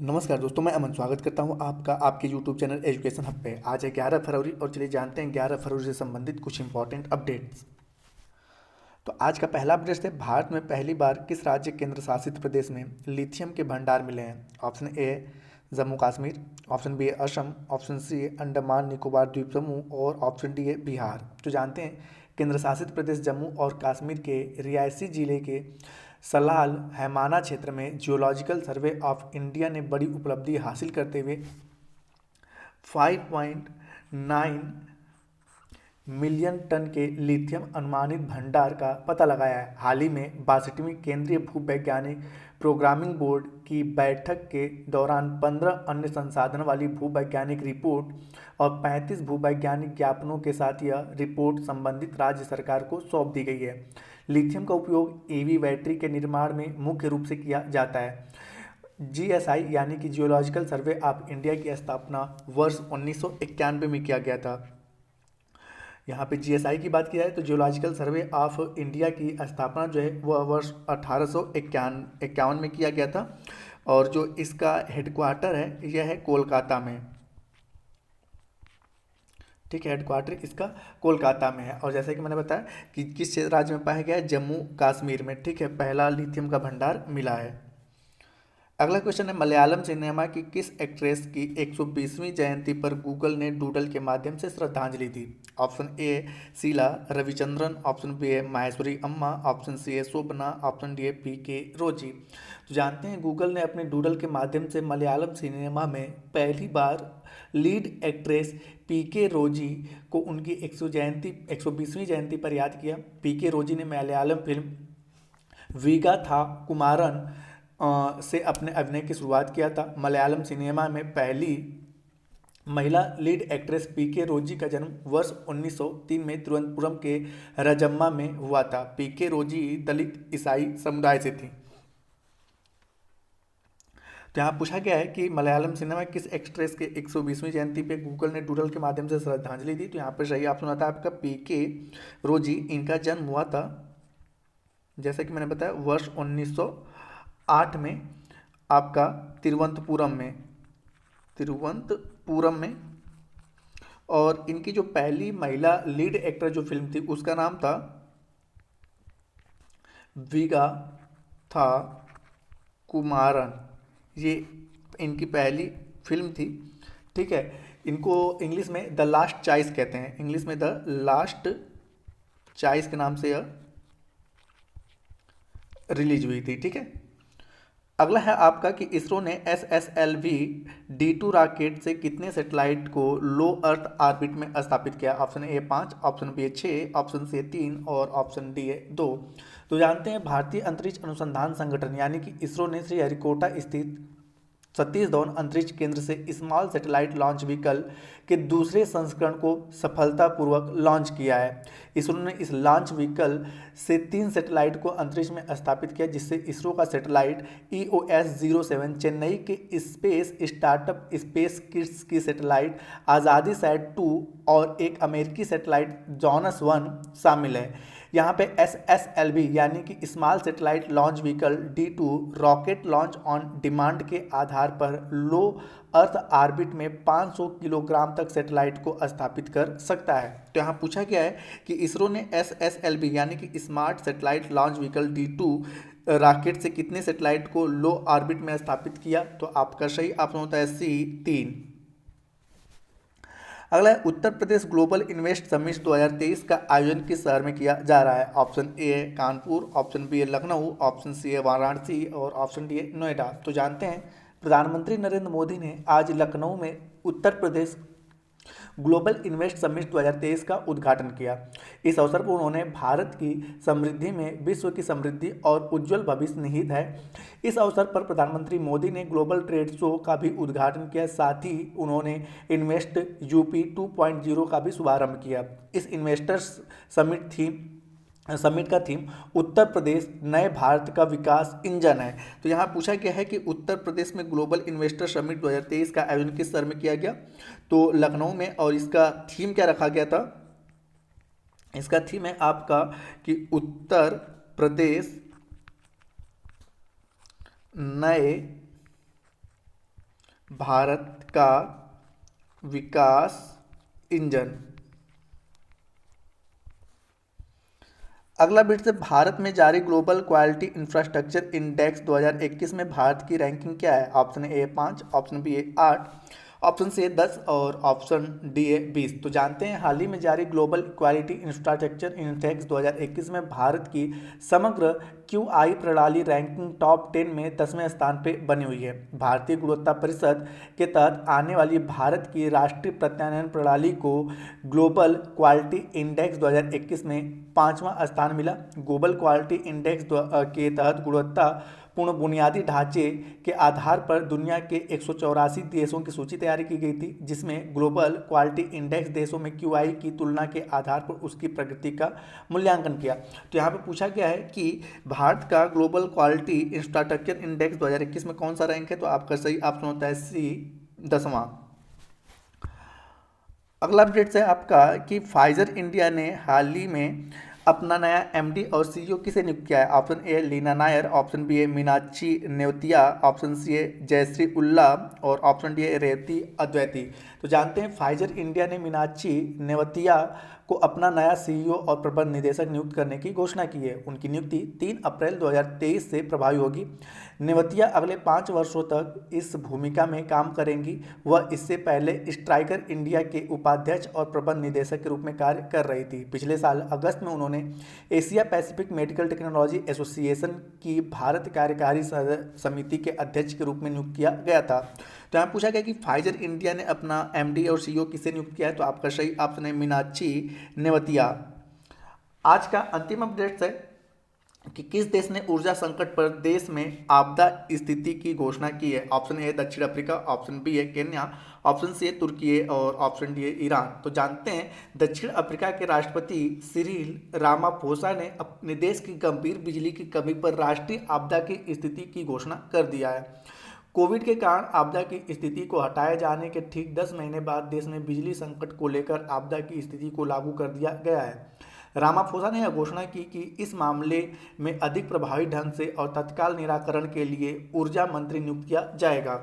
नमस्कार दोस्तों, मैं अमन स्वागत करता हूं आपका आपके YouTube चैनल एजुकेशन हब पे। आज है 11 फरवरी और चलिए जानते हैं 11 फरवरी से संबंधित कुछ इंपॉर्टेंट अपडेट्स। तो आज का पहला अपडेट है, भारत में पहली बार किस राज्य केंद्र शासित प्रदेश में लिथियम के भंडार मिले हैं? Option A Jammu Kashmir, option B Assam, option C Andaman Nicobar द्वीप समूह और ऑप्शन डी है बिहार। तो जानते हैं केंद्र शासित प्रदेश जम्मू और कश्मीर के रियासी जिले के सलाल हैमाना क्षेत्र में जियोलॉजिकल सर्वे ऑफ इंडिया ने बड़ी उपलब्धि हासिल करते हुए 5.9 मिलियन टन के लिथियम अनुमानित भंडार का पता लगाया है। हाल ही में 62वीं केंद्रीय भूवैज्ञानिक प्रोग्रामिंग बोर्ड की बैठक के दौरान 15 अन्य संसाधन वाली भूवैज्ञानिक रिपोर्ट और 35 भूवैज्ञानिक ज्ञापनों के साथ यह रिपोर्ट संबंधित राज्य सरकार को सौंप दी गई है। लिथियम का उपयोग ईवी बैटरी के निर्माण में मुख्य रूप से किया जाता है। जीएसआई यानी कि जियोलॉजिकल सर्वे ऑफ इंडिया की स्थापना वर्ष 1991 में किया गया था। यहाँ पे जीएसआई की बात की जाए तो जियोलॉजिकल सर्वे ऑफ इंडिया की स्थापना जो है वह वर्ष 1851 में किया गया था और जो इसका हेडक्वार्टर है यह है कोलकाता में। ठीक है, हेडक्वार्टर इसका कोलकाता में है। और जैसे कि मैंने बताया कि किस राज्य में पाया गया है, जम्मू कश्मीर में। ठीक है, पहला लिथियम का भंडार मिला है। अगला क्वेश्चन है, मलयालम सिनेमा की किस एक्ट्रेस की 120वीं जयंती पर गूगल ने डूडल के माध्यम से श्रद्धांजलि दी? Option A Sheela Ravichandran, option B है माहेश्वरी अम्मा, ऑप्शन सी है शोभना, ऑप्शन डी है पीके रोजी। तो जानते हैं गूगल ने अपने डूडल के माध्यम से मलयालम सिनेमा में पहली बार लीड एक्ट्रेस पीके रोजी को उनकी 120वीं जयंती पर याद किया। पीके रोजी ने मलयालम फिल्म वीगा था कुमारन से अपने अभिनय की शुरुआत किया था। मलयालम सिनेमा में पहली महिला लीड एक्ट्रेस पीके रोजी का जन्म वर्ष 1903 में तिरुवनंतपुरम के रजम्मा में हुआ था। पीके रोजी दलित ईसाई समुदाय से थी। तो यहाँ पूछा गया है कि मलयालम सिनेमा किस एक्ट्रेस के 120वीं जयंती पे गूगल ने डूडल के माध्यम से श्रद्धांजलि दी? तो यहाँ पर सही ऑप्शन आता है आपका पीके रोजी। इनका जन्म हुआ था, जैसे कि मैंने बताया, वर्ष 1908 में आपका तिरुवनंतपुरम में। और इनकी जो पहली महिला लीड एक्टर जो फिल्म थी उसका नाम था वीगा था कुमारन। ये इनकी पहली फिल्म थी। ठीक है, इनको इंग्लिश में द लास्ट चॉइस कहते हैं। इंग्लिश में द लास्ट चॉइस के नाम से यह रिलीज हुई थी। ठीक है, अगला है आपका कि इसरो ने SSLV D2 रॉकेट से कितने सैटेलाइट को लो अर्थ ऑर्बिट में स्थापित किया? Option A 5, option B 6, option C 3 और ऑप्शन डी 2। तो जानते हैं भारतीय अंतरिक्ष अनुसंधान संगठन यानी कि इसरो ने श्रीहरिकोटा स्थित सतीश धवन अंतरिक्ष केंद्र से स्मॉल सैटेलाइट लॉन्च व्हीकल के दूसरे संस्करण को सफलतापूर्वक लॉन्च किया है। इसरो ने इस लॉन्च व्हीकल से 3 सैटेलाइट को अंतरिक्ष में स्थापित किया, जिससे इसरो का सैटेलाइट EOS-07 चेन्नई के स्पेस स्टार्टअप स्पेस किड्स की सैटेलाइट आज़ादी सैट 2 और एक अमेरिकी सैटेलाइट जॉनस 1 शामिल है। यहाँ पे SSLV यानी कि small satellite launch vehicle D2 rocket launch on demand के आधार पर लो अर्थ ऑर्बिट में 500 किलोग्राम तक सैटेलाइट को स्थापित कर सकता है। तो यहाँ पूछा गया है कि इसरो ने SSLV यानी कि smart satellite launch vehicle D2 rocket से कितने सैटेलाइट को लो ऑर्बिट में स्थापित किया? तो आपका सही ऑप्शन होता है C 3। अगला है, Uttar Pradesh global invest summit 2023 का आयोजन किस शहर में किया जा रहा है? ऑप्शन ए है कानपुर, ऑप्शन बी है लखनऊ, ऑप्शन सी है वाराणसी और ऑप्शन डी है नोएडा। तो जानते हैं प्रधानमंत्री नरेंद्र मोदी ने आज लखनऊ में Uttar Pradesh global invest summit 2023 का उद्घाटन किया। इस अवसर पर उन्होंने भारत की समृद्धि में विश्व की समृद्धि और उज्जवल भविष्य निहित है। इस अवसर पर प्रधानमंत्री मोदी ने ग्लोबल ट्रेड शो का भी उद्घाटन किया, साथ ही उन्होंने इन्वेस्ट यूपी 2.0 का भी शुभारंभ किया। इस इन्वेस्टर्स समिट का थीम उत्तर प्रदेश नए भारत का विकास इंजन है। तो यहाँ पूछा गया है कि उत्तर प्रदेश में ग्लोबल इन्वेस्टर समिट 2023 का आयोजन किस शहर में किया गया? तो लखनऊ में। और इसका थीम क्या रखा गया था? इसका थीम है आपका कि उत्तर प्रदेश नए भारत का विकास इंजन। अगला बिट से भारत में जारी ग्लोबल क्वालिटी इंफ्रास्ट्रक्चर इंडेक्स 2021 में भारत की रैंकिंग क्या है? Option A 5, option B 8, option C 10 और ऑप्शन डी 20। तो जानते हैं हाल ही में जारी ग्लोबल क्वालिटी इंफ्रास्ट्रक्चर इंडेक्स 2021 में भारत की समग्र क्यूआई प्रणाली रैंकिंग टॉप 10 में 10वें स्थान पर बनी हुई है। भारतीय गुणवत्ता परिषद के तहत आने वाली भारत की राष्ट्रीय प्रत्यानयन प्रणाली को ग्लोबल क्वालिटी इंडेक्स 2021 में 5वां स्थान मिला। ग्लोबल क्वालिटी इंडेक्स के तहत गुणवत्ता पूर्ण बुनियादी ढांचे के आधार पर दुनिया के 184 देशों की सूची तैयार की गई थी, जिसमें ग्लोबल क्वालिटी इंडेक्स देशों में क्यूआई की तुलना के आधार पर उसकी प्रगति का मूल्यांकन किया। तो यहाँ पे पूछा गया है कि भारत का ग्लोबल क्वालिटी इंफ्रास्ट्रक्चर इंडेक्स 2021 में कौन सा रैंक है? तो आपका सही ऑप्शन होता है सी, 10वां। अगला अपडेट है आपका कि फाइजर इंडिया ने हाल ही में अपना नया एमडी और सीईओ किसे नियुक्त किया है? Option A Leena Nair, option B a Meenakshi Nevatia, option C a Jayashree Ulla और option D a Revathi Advaiti. तो जानते हैं फाइजर इंडिया ने मीनाक्षी नेवतिया को अपना नया सीईओ और प्रबंध निदेशक नियुक्त करने की घोषणा की है। उनकी नियुक्ति 3 अप्रैल 2023 से प्रभावी होगी। नेवतिया अगले 5 वर्षों तक इस भूमिका में काम करेंगी। वह इससे पहले स्ट्राइकर इंडिया के उपाध्यक्ष और प्रबंध निदेशक के रूप में कार्य कर रही थी। पिछले साल अगस्त में उन्होंने Asia Pacific medical technology association की भारत कार्यकारी समिति के अध्यक्ष के रूप में नियुक्त किया गया था। तो यहाँ पूछा गया कि फाइजर इंडिया ने अपना एमडी और सीईओ किसे नियुक्त किया है? तो आपका सही ऑप्शन है मीनाक्षी नेवतिया। आज का अंतिम अपडेट है कि किस देश ने ऊर्जा संकट पर देश में आपदा स्थिति की घोषणा की है? ऑप्शन ए दक्षिण अफ्रीका, ऑप्शन बी है केन्या, ऑप्शन सी है तुर्की और ऑप्शन डी है ईरान। तो जानते हैं दक्षिण अफ्रीका के राष्ट्रपति सिरिल रामाफोसा ने अपने देश की गंभीर बिजली की कमी पर राष्ट्रीय आपदा की स्थिति की घोषणा कर दिया है। कोविड के कारण आपदा की स्थिति को हटाए जाने के ठीक 10 महीने बाद देश में बिजली संकट को लेकर आपदा की स्थिति को लागू कर दिया गया है। रामाफोसा ने यह घोषणा की कि इस मामले में अधिक प्रभावी ढंग से और तत्काल निराकरण के लिए ऊर्जा मंत्री नियुक्त किया जाएगा।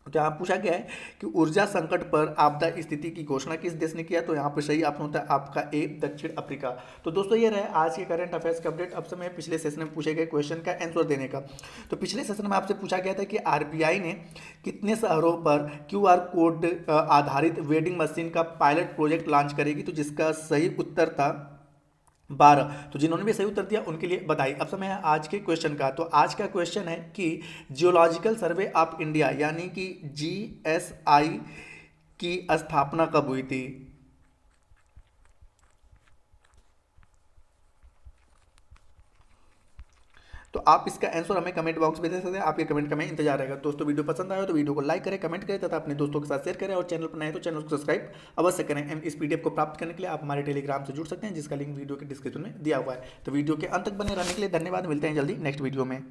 तो यहाँ पूछा गया है कि ऊर्जा संकट पर आपदा स्थिति की घोषणा किस देश ने किया? तो यहाँ पर सही ऑप्शन होता है आपका ए दक्षिण अफ्रीका। तो दोस्तों ये रहे आज के करंट अफेयर्स का अपडेट। अब समय पिछले सेशन में पूछे गए क्वेश्चन का आंसर देने का। तो पिछले सेशन में आपसे पूछा गया था कि आरबीआई ने कितने शहरों पर क्यूआर कोड आधारित वेंडिंग मशीन का पायलट प्रोजेक्ट लॉन्च करेगी? तो जिसका सही उत्तर था 12। तो जिन्होंने भी सही उत्तर दिया उनके लिए बधाई। अब समय है आज के क्वेश्चन का। तो आज का क्वेश्चन है कि जियोलॉजिकल सर्वे ऑफ इंडिया यानी कि जीएसआई की स्थापना कब हुई थी? तो आप इसका आंसर हमें कमेंट बॉक्स में दे सकते हैं। आपके कमेंट का मैं इंतजार रहेगा। दोस्तों वीडियो पसंद आया तो वीडियो को लाइक करें, कमेंट करें तथा अपने दोस्तों के साथ शेयर करें और चैनल पर नए तो चैनल को सब्सक्राइब अवश्य करें। इस पीडीएफ को प्राप्त करने के लिए आप हमारे टेलीग्राम से जुड़ सकते हैं, जिसका लिंक वीडियो के डिस्क्रिप्शन में दिया हुआ है। तो वीडियो के अंत तक बने रहने के लिए धन्यवाद। मिलते हैं जल्दी नेक्स्ट वीडियो में।